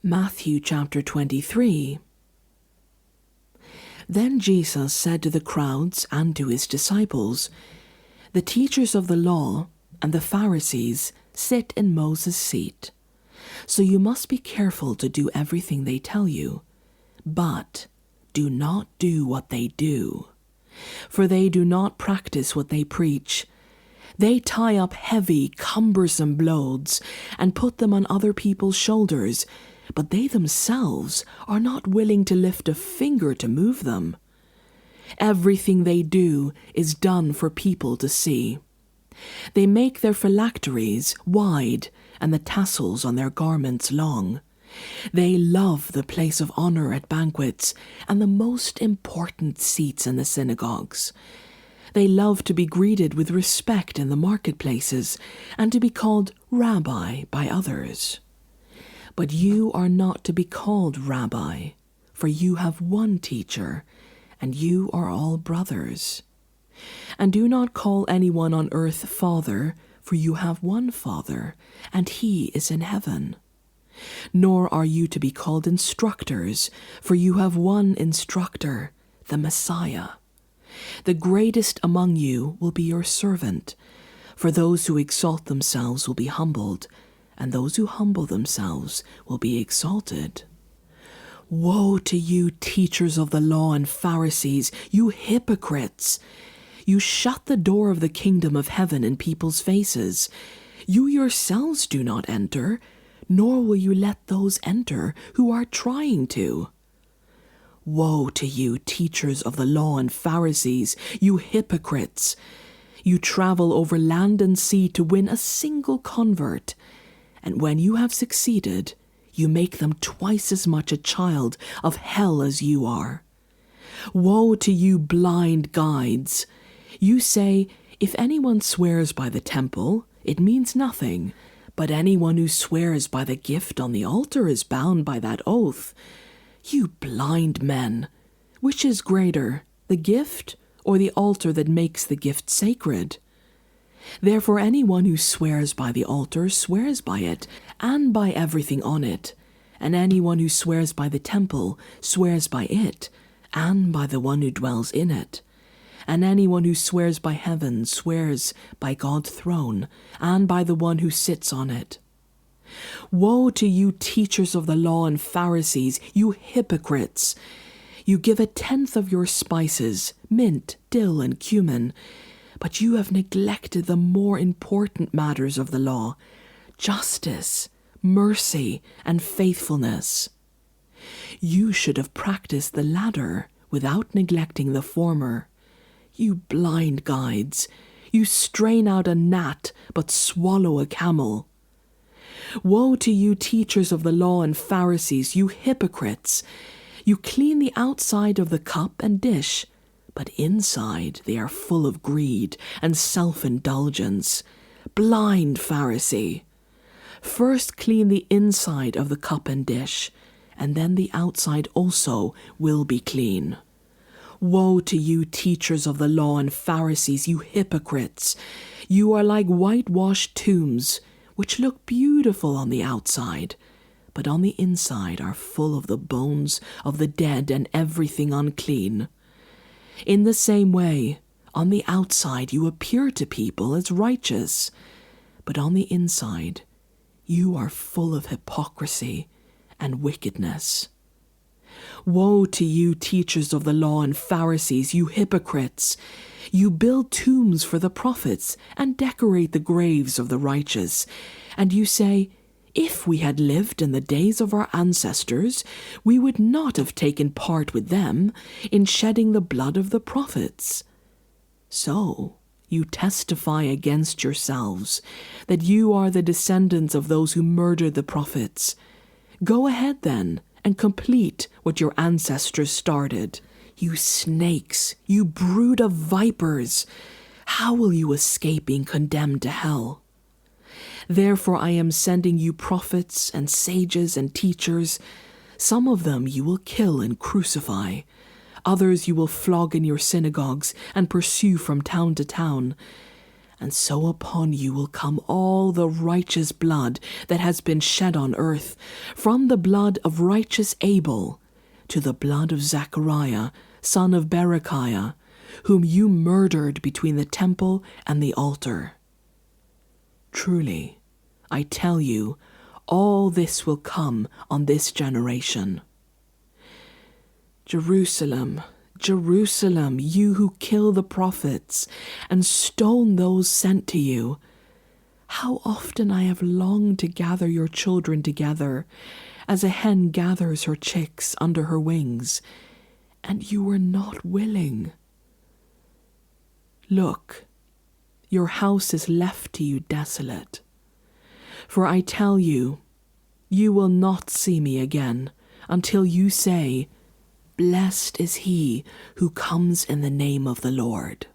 Matthew chapter 23. Then Jesus said to the crowds and to his disciples, "The teachers of the law and the Pharisees sit in Moses' seat. So you must be careful to do everything they tell you, but do not do what they do. For they do not practice what they preach. They tie up heavy, cumbersome loads and put them on other people's shoulders, but they themselves are not willing to lift a finger to move them. Everything they do is done for people to see. They make their phylacteries wide and the tassels on their garments long. They love the place of honor at banquets and the most important seats in the synagogues. They love to be greeted with respect in the marketplaces and to be called Rabbi by others. But you are not to be called Rabbi, for you have one teacher, and you are all brothers. And do not call anyone on earth Father, for you have one Father, and he is in heaven. Nor are you to be called instructors, for you have one instructor, the Messiah. The greatest among you will be your servant, for those who exalt themselves will be humbled, and those who humble themselves will be exalted. Woe to you, teachers of the law and Pharisees, you hypocrites! You shut the door of the kingdom of heaven in people's faces. You yourselves do not enter, nor will you let those enter who are trying to. Woe to you, teachers of the law and Pharisees, you hypocrites! You travel over land and sea to win a single convert, and when you have succeeded, you make them twice as much a child of hell as you are. Woe to you, blind guides! You say, if anyone swears by the temple, it means nothing, but anyone who swears by the gift on the altar is bound by that oath. You blind men! Which is greater, the gift or the altar that makes the gift sacred? Therefore anyone who swears by the altar swears by it, and by everything on it. And anyone who swears by the temple swears by it, and by the one who dwells in it. And anyone who swears by heaven swears by God's throne, and by the one who sits on it. Woe to you, teachers of the law and Pharisees, you hypocrites! You give 1/10 of your spices, mint, dill, and cumin, but you have neglected the more important matters of the law, justice, mercy, and faithfulness. You should have practiced the latter without neglecting the former. You blind guides! You strain out a gnat, but swallow a camel. Woe to you, teachers of the law and Pharisees, you hypocrites! You clean the outside of the cup and dish, but inside they are full of greed and self-indulgence. Blind Pharisee! First clean the inside of the cup and dish, and then the outside also will be clean. Woe to you, teachers of the law and Pharisees, you hypocrites! You are like whitewashed tombs, which look beautiful on the outside, but on the inside are full of the bones of the dead and everything unclean. In the same way, on the outside you appear to people as righteous, but on the inside you are full of hypocrisy and wickedness. Woe to you, teachers of the law and Pharisees, you hypocrites! You build tombs for the prophets and decorate the graves of the righteous, and you say, if we had lived in the days of our ancestors, we would not have taken part with them in shedding the blood of the prophets. So you testify against yourselves that you are the descendants of those who murdered the prophets. Go ahead then and complete what your ancestors started. You snakes, you brood of vipers, how will you escape being condemned to hell? Therefore I am sending you prophets and sages and teachers. Some of them you will kill and crucify. Others you will flog in your synagogues and pursue from town to town. And so upon you will come all the righteous blood that has been shed on earth, from the blood of righteous Abel to the blood of Zechariah, son of Berechiah, whom you murdered between the temple and the altar. Truly, I tell you, all this will come on this generation. Jerusalem, Jerusalem, you who kill the prophets and stone those sent to you, how often I have longed to gather your children together, as a hen gathers her chicks under her wings, and you were not willing. Look, your house is left to you desolate. For I tell you, you will not see me again until you say, Blessed is he who comes in the name of the Lord.